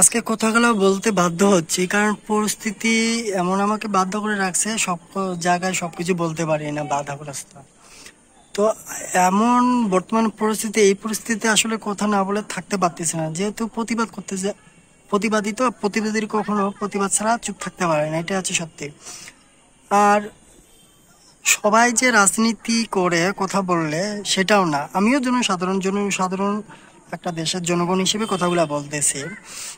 আজকে কথাগুলো বলতে বাধ্য হচ্ছি, কারণ পরিস্থিতি এমন আমাকে বাধ্য করে রাখছে, সব জায়গায় সবকিছু বলতে পারি না, বাধাগ্রস্ত। তো এমন বর্তমান পরিস্থিতি, এই পরিস্থিতিতে আসলে কথা না বলে থাকতে পারতেছি না, যেহেতু প্রতিবাদ করতেছে। প্রতিবাদী তো প্রতিবাদীর কখনো প্রতিবাদ ছাড়া চুপ থাকতে পারে না, এটা হচ্ছে সত্যি। আর সবাই যে রাজনীতি করে কথা বললে সেটাও না, আমিও জনসাধারণ একটা দেশের জনগণ হিসেবে কথাগুলো বলতেছি।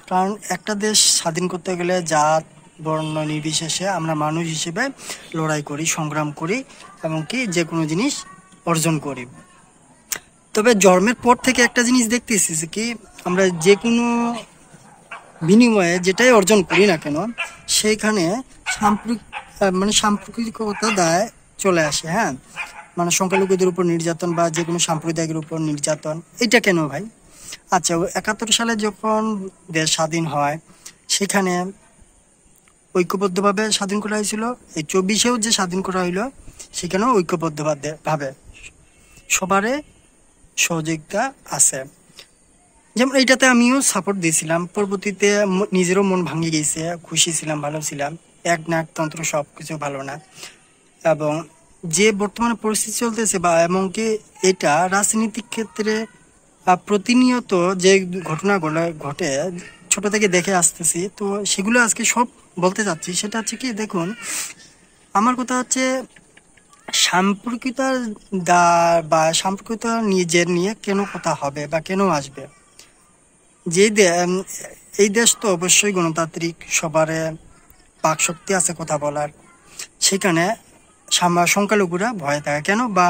কারণ একটা দেশ স্বাধীন করতে গেলে জাত বর্ণ নির্বিশেষে আমরা মানুষ হিসেবে লড়াই করি, সংগ্রাম করি, এমনকি যে কোনো জিনিস অর্জন করি। তবে জন্মের পর থেকে একটা জিনিস দেখতেছি যে কি, আমরা যে কোনো বিনিময়ে যেটাই অর্জন করি না কেন, সেইখানে সাম্প্রতিক মানে সাম্প্রতিকতা দায় চলে আসে। হ্যাঁ, মানে সংখ্যালঘুদের উপর নির্যাতন বা যে কোনো সাম্প্রদায়িকের উপর নির্যাতন, এটা কেন ভাই? আচ্ছা, 71 সালে যখন দেশ স্বাধীন হয়, সেখানে ঐক্যবদ্ধভাবে স্বাধীন করা হয়েছিল। এই 24-এও যে স্বাধীন করা হইলো, সেখানেও ঐক্যবদ্ধভাবে সবারে সহযোগিতা আছে। যেমন এইটাতে আমিও সাপোর্ট দিয়েছিলাম, পরবর্তীতে নিজেরও মন ভাঙে গেছে, খুশি ছিলাম, ভালো ছিলাম। এক না একতন্ত্র সবকিছু ভালো না। এবং যে বর্তমানে পরিস্থিতি চলতেছে বা এমনকি এটা রাজনীতিক ক্ষেত্রে প্রতিনিয়ত যে ঘটনাগুলো ঘটে, ছোট থেকে দেখে আসতেছি, তো সেগুলো আজকে সব বলতে চাচ্ছি। সেটা হচ্ছে কি, দেখুন, আমার কথা হচ্ছে সাম্প্রতিকতার বা সাম্প্রতিকতা নিজের নিয়ে কেন কথা হবে বা কেন আসবে? যে এই দেশ তো অবশ্যই গণতান্ত্রিক, সবার বাক শক্তি আছে কথা বলার। সেখানে সংখ্যালঘুরা ভয় থাকে কেন? বা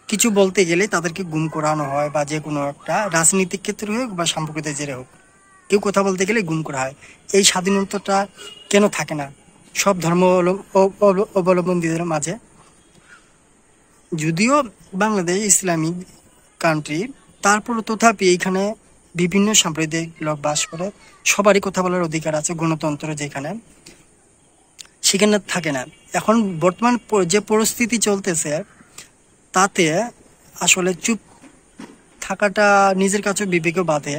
কিছু বলতে গেলে তাদেরকে গুম করানো হয়, বা যে কোনো একটা রাজনৈতিক ক্ষেত্রে হোক বা সাম্প্রদায়িক জেরে হোক, কেউ কথা বলতে গেলে গুম করা হয়। এই স্বাধীনতাটা কেন থাকে না সব ধর্ম অবলম্বনদের মাঝে? যদিও বাংলাদেশ ইসলামিক কান্ট্রি, তারপরও তথাপি এইখানে বিভিন্ন সাম্প্রদায়িক লোক বাস করে, সবারই কথা বলার অধিকার আছে, গণতন্ত্র যেখানে, সেখানে থাকে না। এখন বর্তমান যে পরিস্থিতি চলতেছে, তাতে আসলে চুপ থাকাটা নিজের কাছে বিবেকে বাধে।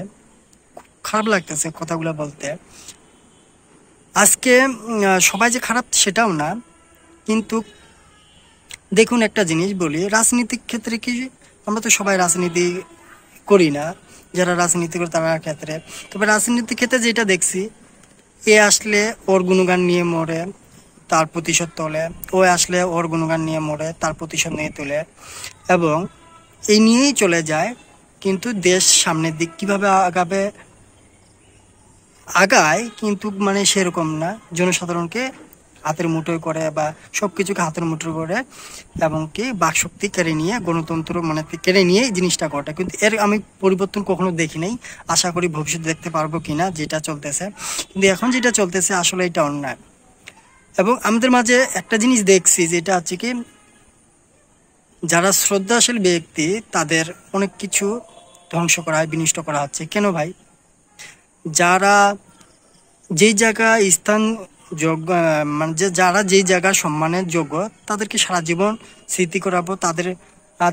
খারাপ লাগতেছে কথাগুলো বলতে। আজকে সবাই যে খারাপ সেটাও না, কিন্তু দেখুন, একটা জিনিস বলি, রাজনীতিক ক্ষেত্রে কি, আমরা তো সবাই রাজনীতি করি না, যারা রাজনীতি করে তারা ক্ষেত্রে। তবে রাজনীতির ক্ষেত্রে যেটা দেখছি, এ আসলে ওর গুণগান নিয়ে মরে, তার প্রতিশোধ তোলে। ও আসলে ওর গুণগান নিয়ে মরে, তার প্রতিশোধ নিয়ে তোলে, এবং এই নিয়েই চলে যায়। কিন্তু দেশ সামনের দিক কিভাবে আগাবে, আগায়, কিন্তু মানে সেরকম না। জনসাধারণকে হাতের মুঠোয় করে বা সবকিছুকে হাতের মুঠোয় করে, এবং কি বাকশক্তি কেড়ে নিয়ে, গণতন্ত্র মানে কেড়ে নিয়ে এই জিনিসটা ঘটে। কিন্তু এর আমি পরিবর্তন কখনো দেখি নাই। আশা করি ভবিষ্যতে দেখতে পারবো কিনা যেটা চলতেছে। কিন্তু এখন যেটা চলতেছে আসলে এটা অন্যায়। এবং আমাদের মাঝে একটা জিনিস দেখছি, যেটা হচ্ছে কি, যারা শ্রদ্ধাশীল ব্যক্তি তাদের অনেক কিছু ধ্বংস করা হয়, বিনষ্ট করা হচ্ছে। কেন ভাই? যারা যেই জায়গা স্থান যোগ্য, মানে যারা যেই জায়গা সম্মানের যোগ্য, তাদেরকে সারা জীবন স্মৃতি করাবো,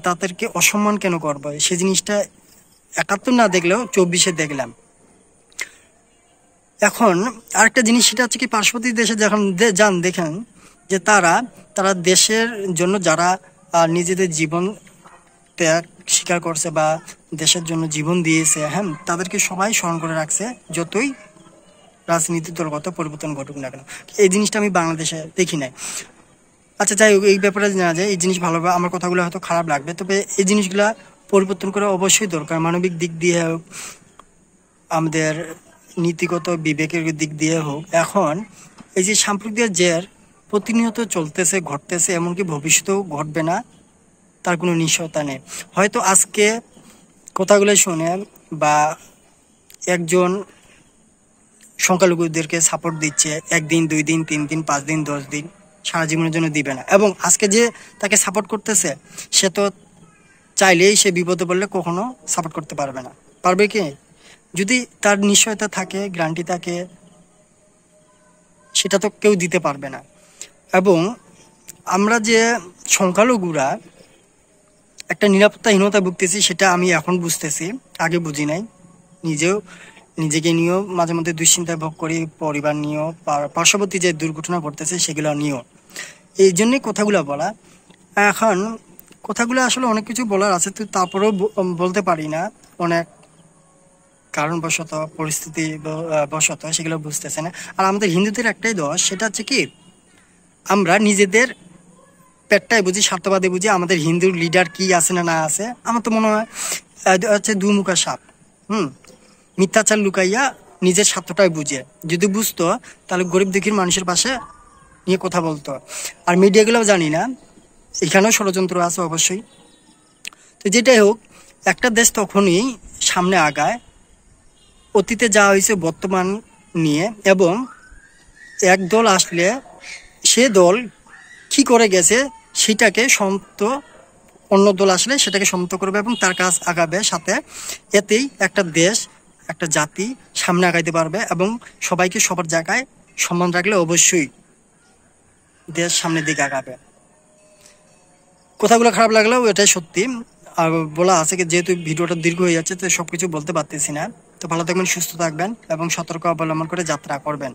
তাদেরকে অসম্মান কেন করবো? সেই জিনিসটা 71 না দেখলেও 24-এ দেখলাম। এখন আরেকটা জিনিস, সেটা হচ্ছে কি, পার্শ্ববর্তী দেশে যখন যান, দেখেন যে তারা তারা দেশের জন্য যারা নিজেদের জীবন ত্যাগ স্বীকার করছে বা দেশের জন্য জীবন দিয়েছে, হ্যাঁ, তাদেরকে সবাই স্মরণ করে রাখছে, যতই রাজনীতি দলগত পরিবর্তন ঘটুক না কেন। এই জিনিসটা আমি বাংলাদেশে দেখি নাই। আচ্ছা, যাই হোক, এই ব্যাপারে না যায়, এই জিনিস ভালো, আমার কথাগুলো হয়তো খারাপ লাগবে, তবে এই জিনিসগুলা পরিবর্তন করা অবশ্যই দরকার, মানবিক দিক দিয়ে হোক, আমাদের নীতিগত বিবেকের দিক দিয়ে হোক। এখন এই যে সাম্প্রদায়িক জের প্রতিনিয়ত চলতেছে, ঘটতেছে, এমনকি ভবিষ্যতেও ঘটবে না, তার কোনো নিশ্চয়তা নেই। হয়তো আজকে কথাগুলো শুনে বা একজন সংখ্যালঘুদেরকে সাপোর্ট দিচ্ছে, 1 দিন 2 দিন 3 দিন 5 দিন 10 দিন, সারা জীবনের জন্য দিবে না। এবং আজকে যে তাকে সাপোর্ট করতেছে, সে তো চাইলেই সে বিপদে পড়লে কখনো সাপোর্ট করতে পারবে না। পারবে কি? যদি তার নিশ্চয়তা থাকে, গ্যারান্টি থাকে, সেটা তো কেউ দিতে পারবে না। এবং আমরা যে সংখ্যালঘুরা একটা নিরাপত্তাহীনতা ভুগতেছি, সেটা আমি এখন বুঝতেছি, আগে বুঝি নাই। নিজেও নিজেকে নিয়েও মাঝে মধ্যে দুশ্চিন্তায় ভোগ করি, পরিবার নিয়েও, পার্শ্ববর্তী যে দুর্ঘটনা ঘটতেছে সেগুলো নিয়েও। এই জন্যই কথাগুলো বলা। এখন কথাগুলো আসলে অনেক কিছু বলার আছে, তো তারপরেও বলতে পারি না, অনেক কারণবশত, পরিস্থিতি বশত সেগুলো বুঝতেছে না। আর আমাদের হিন্দুদের একটাই দোষ, সেটা হচ্ছে কি, আমরা নিজেদের পেটটাই বুঝি, স্বার্থবাদী বুঝি। আমাদের হিন্দু লিডার কি আছে না না আছে, আমার তো মনে হয় হচ্ছে দুমুখা সাপ। হুম। মিথ্যাচার লুকাইয়া নিজের স্বার্থটাই বুঝে, যদি বুঝতো তাহলে গরিব দুঃখীর মানুষের পাশে নিয়ে কথা বলতো। আর মিডিয়াগুলোও জানি না, এখানেও ষড়যন্ত্র আছে অবশ্যই। তো যেটাই হোক, একটা দেশ তখনই সামনে আগায় অতীতে যা হয়েছে বর্তমান নিয়ে, এবং এক দল আসলে সে দল কি করে গেছে সেটাকে সমাপ্ত, অন্য দল আসলে সেটাকে সমাপ্ত করবে এবং তার কাজ আগাবে সাথে। এতেই একটা দেশ, একটা জাতি সামনে আগাইতে পারবে, এবং সবাইকে সবার জায়গায় সম্মান রাখলে অবশ্যই দেশ সামনের দিকে আগাবে। কথাগুলো খারাপ লাগলেও এটাই সত্যি। আর বলা আছে কি, যেহেতু ভিডিওটা দীর্ঘ হয়ে যাচ্ছে তো সবকিছু বলতে পারতেছি না। তো ভালো থাকবেন, সুস্থ থাকবেন এবং সতর্ক অবলম্বন করে যাত্রা করবেন।